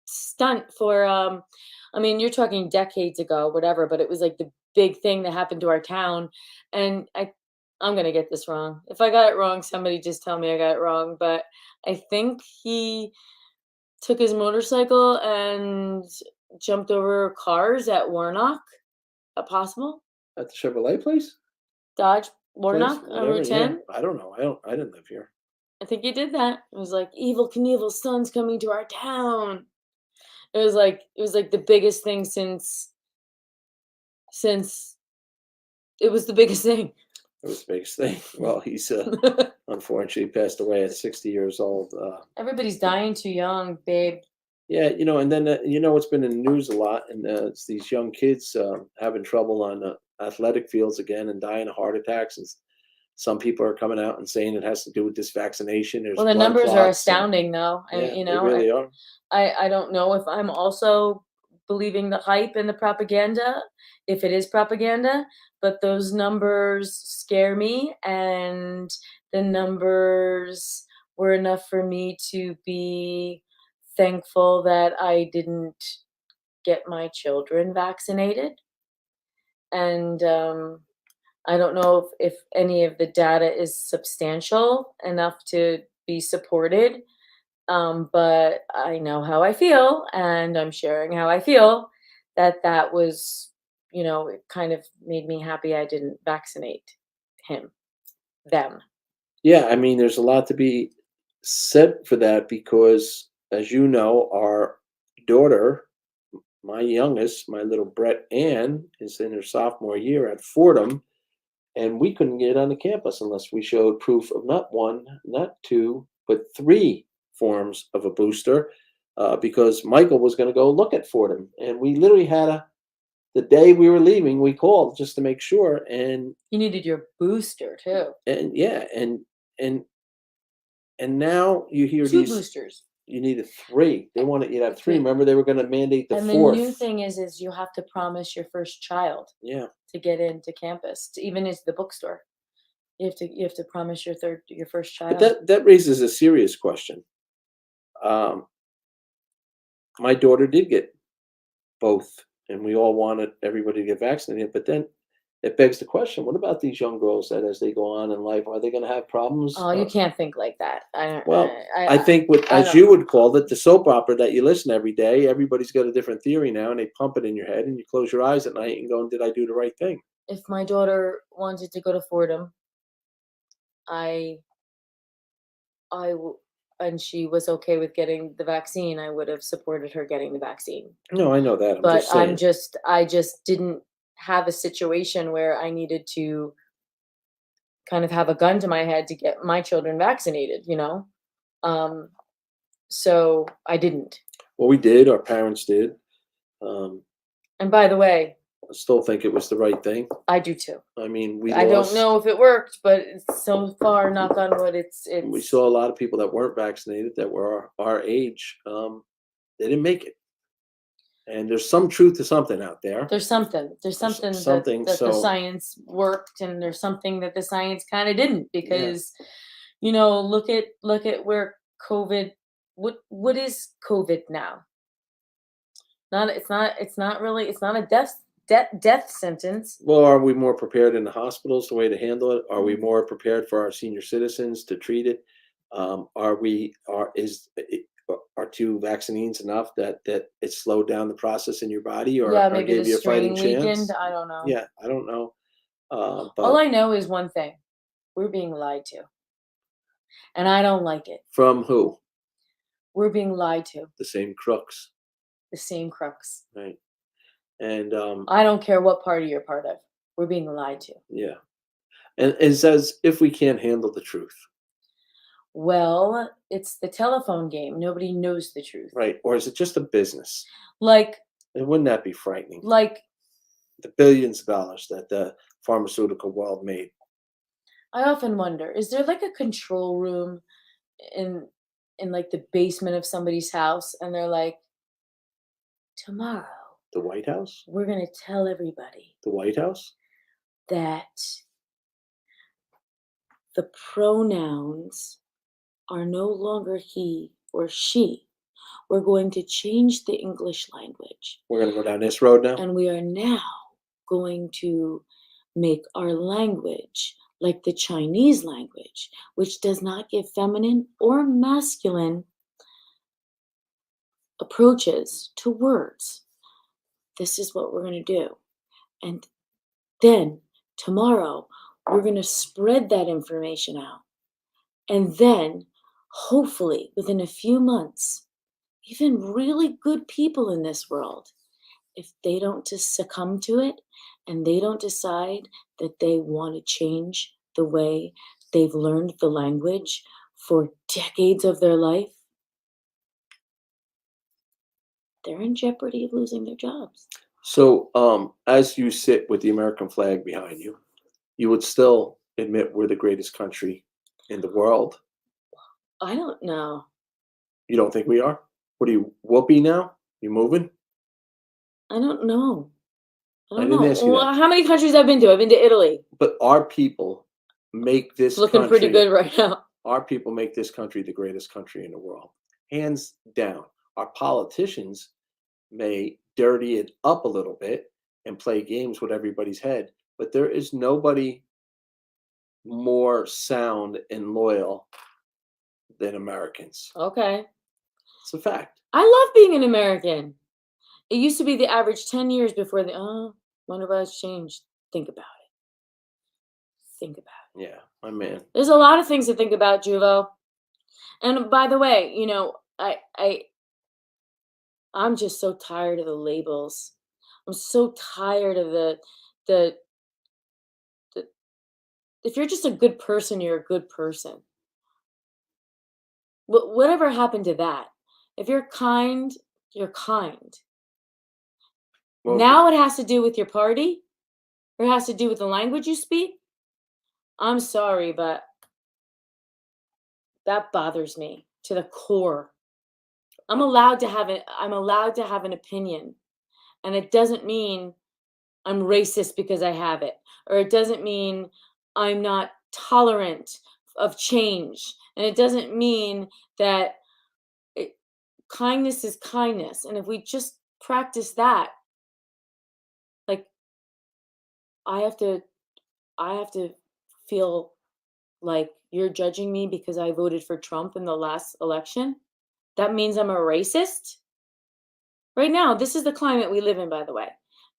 stunt for. I mean, you're talking decades ago, whatever, but it was like the big thing that happened to our town, and I'm gonna get this wrong. If I got it wrong, somebody just tell me I got it wrong. But I think he took his motorcycle and jumped over cars at Warnock. That possible? At the Chevrolet place? Dodge Place? Warnock on Whatever, Route yeah. 10. I don't know. I didn't live here. I think he did that. It was like Evil Knievel's son's coming to our town. It was like the biggest thing since it was the biggest thing. It was the biggest thing. Well, he's unfortunately passed away at 60 years old. Everybody's dying too young, babe. Yeah, and then it's been in the news a lot, and it's these young kids having trouble on athletic fields again and dying of heart attacks. And some people are coming out and saying it has to do with this vaccination. There's Well, the blood numbers are clots and- astounding, though. Yeah, they really are. I don't know if I'm also believing the hype and the propaganda, if it is propaganda, but those numbers scare me, and the numbers were enough for me to be thankful that I didn't get my children vaccinated. And I don't know if any of the data is substantial enough to be supported, but I know how I feel, and I'm sharing how I feel. That was, it kind of made me happy I didn't vaccinate them. Yeah, I mean, there's a lot to be said for that because, as you know, our daughter, my youngest, my little Brett Ann, is in her sophomore year at Fordham, and we couldn't get on the campus unless we showed proof of not one, not two, but three forms of a booster, because Michael was going to go look at Fordham, and we literally had the day we were leaving, we called just to make sure, and You needed your booster too. yeah, and now you hear 2 these. boosters. You needed 3. They wanted you to have 3. 3. Remember, they were going to mandate the And 4th. the new thing is you have to promise your first child Yeah. to get into campus, even into the bookstore. You have to promise your first child. But that raises a serious question. My daughter did get both, and we all wanted everybody to get vaccinated. But then it begs the question: what about these young girls that, as they go on in life, are they going to have problems? Oh, you can't think like that. Well, I think as you would call it, the soap opera that you listen every day. Everybody's got a different theory now, and they pump it in your head, and you close your eyes at night and go, "Did I do the right thing?" If my daughter wanted to go to Fordham, and she was okay with getting the vaccine, I would have supported her getting the vaccine. No, I know that. But just saying. I just didn't have a situation where I needed to kind of have a gun to my head to get my children vaccinated, so I didn't. Well, we did. Our parents did. And by the way, I still think it was the right thing. I do too. I mean, I don't know if it worked, but so far, knock on wood, it's. We saw a lot of people that weren't vaccinated that were our age. They didn't make it, and there's some truth to something out there. There's something that the science worked, and there's something that the science kind of didn't, because, look at where COVID. What is COVID now? It's not a death sentence. Well, are we more prepared in the hospitals the way to handle it? Are we more prepared for our senior citizens to treat it? Are 2 vaccines enough that it slowed down the process in your body, or maybe gave the you a fighting strain chance? weakened. I don't know. Yeah, I don't know. But all I know is one thing: we're being lied to, and I don't like it. From who? We're being lied to. The same crooks. The same crooks. Right. And I don't care what party you're part of. We're being lied to. Yeah. And it's as if we can't handle the truth. Well, it's the telephone game. Nobody knows the truth. Right. Or is it just a business? And wouldn't that be frightening? The billions of dollars that the pharmaceutical world made. I often wonder, is there like a control room in like the basement of somebody's house, and they're like, tomorrow, the White House? We're going to tell everybody. The White House? That the pronouns are no longer he or she. We're going to change the English language. We're going to go down this road now? And we are now going to make our language like the Chinese language, which does not give feminine or masculine approaches to words. This is what we're going to do. And then tomorrow, we're going to spread that information out. And then, hopefully, within a few months, even really good people in this world, if they don't just succumb to it and they don't decide that they want to change the way they've learned the language for decades of their life, they're in jeopardy of losing their jobs. So, as you sit with the American flag behind you, you would still admit we're the greatest country in the world? I don't know. You don't think we are? What are you, whoopee now? You moving? I don't know. I didn't ask you that. How many countries I've been to? I've been to Italy. But our people make this looking pretty good right now. Our people make this country the greatest country in the world. Hands down. our politicians may dirty it up a little bit and play games with everybody's head, but there is nobody more sound and loyal than Americans. Okay. It's a fact. I love being an American. It used to be the average 10 years before wonder why it's changed. Think about it. Think about it. Yeah, my man. There's a lot of things to think about, Juvo. And by the way, I'm just so tired of the labels. I'm so tired of the if you're just a good person, you're a good person. Whatever happened to that? If you're kind, you're kind. Well, Now it has to do with your party, or it has to do with the language you speak. I'm sorry, but that bothers me to the core. I'm allowed to have an opinion, and it doesn't mean I'm racist because I have it, or it doesn't mean I'm not tolerant of change, and it doesn't mean that kindness is kindness. And if we just practice that, like I have to feel like you're judging me because I voted for Trump in the last election. That means I'm a racist. Right now, this is the climate we live in, by the way.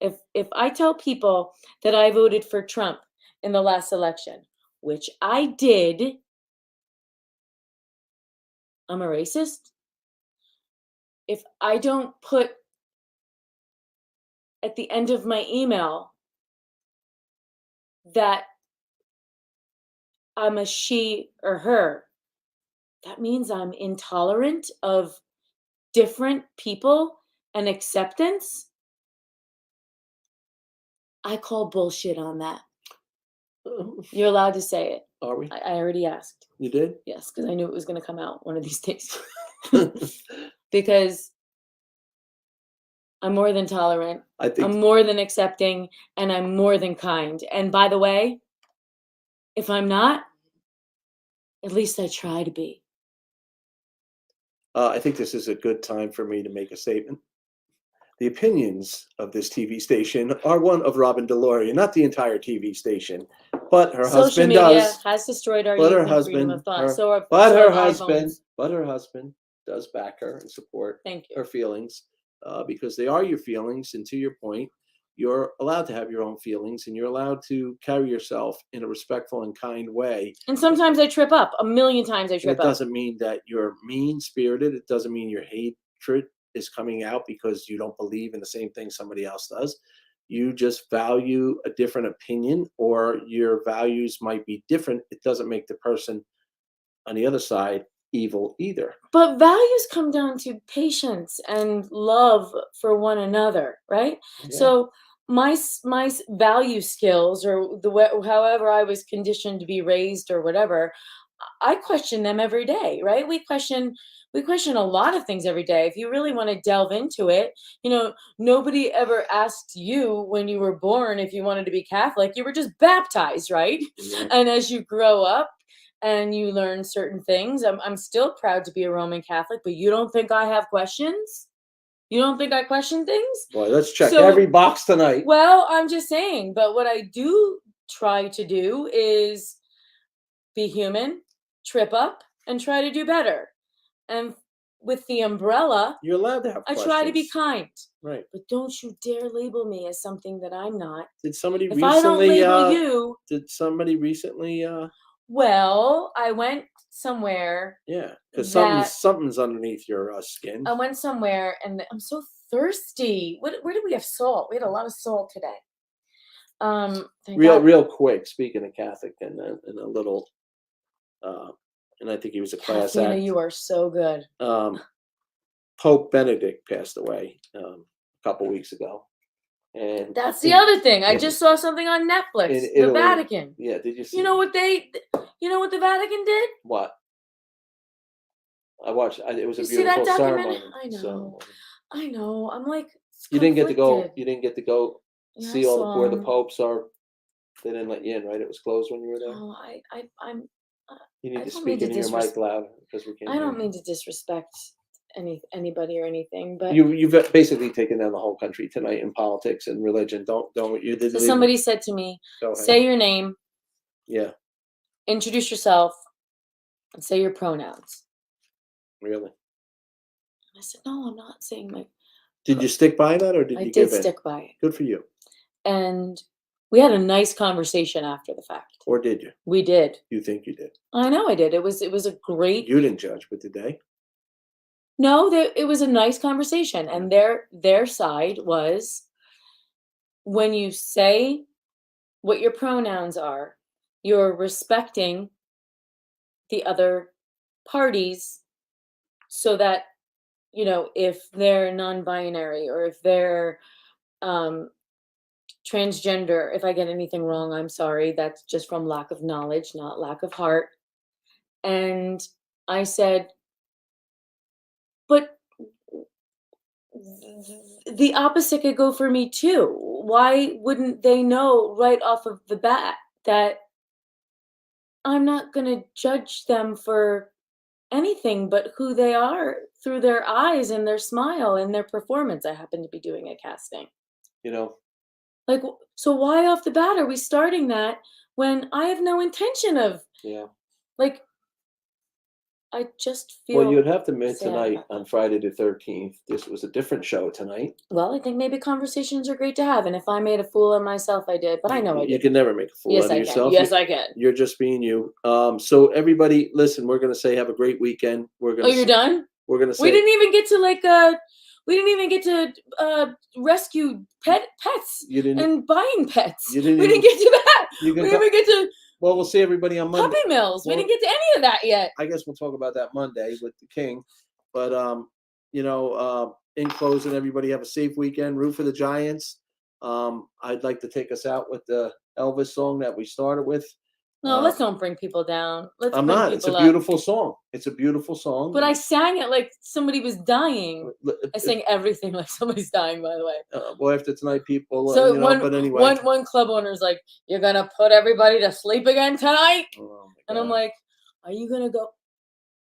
If I tell people that I voted for Trump in the last election, which I did, I'm a racist. If I don't put at the end of my email that I'm a she or her, that means I'm intolerant of different people and acceptance. I call bullshit on that. You're allowed to say it. Are we? I already asked. You did? Yes, because I knew it was going to come out one of these days. Because I'm more than tolerant. I'm more than accepting, and I'm more than kind. And by the way, if I'm not, at least I try to be. I think this is a good time for me to make a statement. The opinions of this TV station are one of Robin DiLauri, not the entire TV station. But her Social husband media does. has destroyed our But youth her and freedom husband, of thought. her, So are, but so her have husband, iPhones. but her husband does back her and support Thank you. her feelings, because they are your feelings. And to your point, you're allowed to have your own feelings, and you're allowed to carry yourself in a respectful and kind way. And sometimes I trip up. A million times I And trip it up. doesn't mean that you're mean-spirited. It doesn't mean your hatred is coming out because you don't believe in the same thing somebody else does. You just value a different opinion, or your values might be different. It doesn't make the person on the other side evil either. But values come down to patience and love for one another, right? Yeah. So my value skills, or the way, however I was conditioned to be raised or whatever, I question them every day, right? We question a lot of things every day. If you really want to delve into it, nobody ever asked you when you were born if you wanted to be Catholic. You were just baptized, right? Yeah. And as you grow up and you learn certain things, I'm still proud to be a Roman Catholic, but you don't think I have questions? You don't think I question things? Boy, let's check every box tonight. Well, I'm just saying, but what I do try to do is be human, trip up, and try to do better. And with the umbrella, You're allowed to have I questions. try to be kind. Right. But don't you dare label me as something that I'm not. Did somebody If recently I don't label you, did somebody recently well, I went somewhere. yeah, because that- something's underneath your skin. I went somewhere and I'm so thirsty. Where did we have salt? We had a lot of salt today. Thank God. Real quick, speaking of Catholic and a little and I think he was a class Kathleen, act. you are so good. Pope Benedict passed away a couple weeks ago. And That's the other thing. I in- just saw something on Netflix. in The Italy. Vatican. Yeah, did you see You know what the Vatican did? what? I watched it was a You see that beautiful documentary? ceremony. I know. ceremony. I know. I'm like, You didn't get to go conflicted. you didn't get to go Yeah, see I all saw where the 'em. popes are. They didn't let you in, right? It was closed when you were there. Oh, I'm You need I to don't mean speak to into your mic loud because we can't I hear don't you. mean to disrespect anybody or anything, but You've basically taken down the whole country tonight in politics and religion. Don't you did so somebody said to me, Go ahead. say your name, Yeah, introduce yourself, and say your pronouns. really. I said, no, I'm not saying my. Did you stick by that, or did I you did give in? stick by it. Good for you. And we had a nice conversation after the fact. Or did you? We did. You think you did? I know I did. It was a great. You didn't judge, but did they? No, it was a nice conversation, and their side was when you say what your pronouns are, you're respecting the other parties, so that if they're non-binary or if they're transgender, if I get anything wrong, I'm sorry. That's just from lack of knowledge, not lack of heart. And I said, but the opposite could go for me too. Why wouldn't they know right off of the bat that I'm not going to judge them for anything but who they are through their eyes and their smile and their performance? I happen to be doing a casting. You know, Like, so why off the bat are we starting that when I have no intention of, yeah. like, I just feel. Well, you'd have to admit sad tonight about on Friday the 13th, this was a different show tonight. Well, I think maybe conversations are great to have, and if I made a fool of myself, I did. But I know I You did. can never make a fool Yes, out I of can. yourself. Yes, I can. You're just being you. So everybody, listen, we're gonna say have a great weekend. We're Oh, gonna you're done? We're gonna say We didn't even get to rescue pets you didn't. and buying pets. You didn't We didn't even- get to that. You We can didn't even get to Well, we'll see everybody on Monday. puppy mills. We Well, didn't get to any of that yet. I guess we'll talk about that Monday with the King. But in closing, everybody have a safe weekend. Root for the Giants. I'd like to take us out with the Elvis song that we started with. No, let's don't bring people down. Let's I'm bring not. people It's a up. beautiful song. It's a beautiful song. But I sang it like somebody was dying. I If- sang everything like somebody's dying, by the way. well, after tonight, people. So but anyway. one club owner's like, "You're gonna put everybody to sleep again tonight," Oh my and I'm God. like, "Are you gonna go?"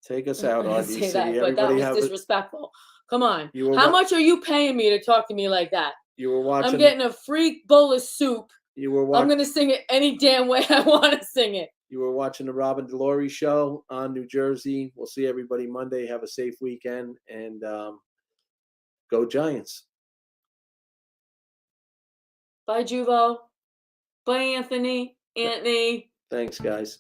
Take us I out, didn't RDC. say that, but that Everybody was have it. disrespectful. Come on, You were how wa- much are you paying me to talk to me like that? You were watching. I'm getting a free bowl of soup. You were I'm watching. gonna sing it any damn way I want to sing it. You were watching the Robin DiLauri show on New Jersey. We'll see everybody Monday. Have a safe weekend and go Giants. Bye, Juvo. Bye, Anthony. Anthony. Thanks, guys.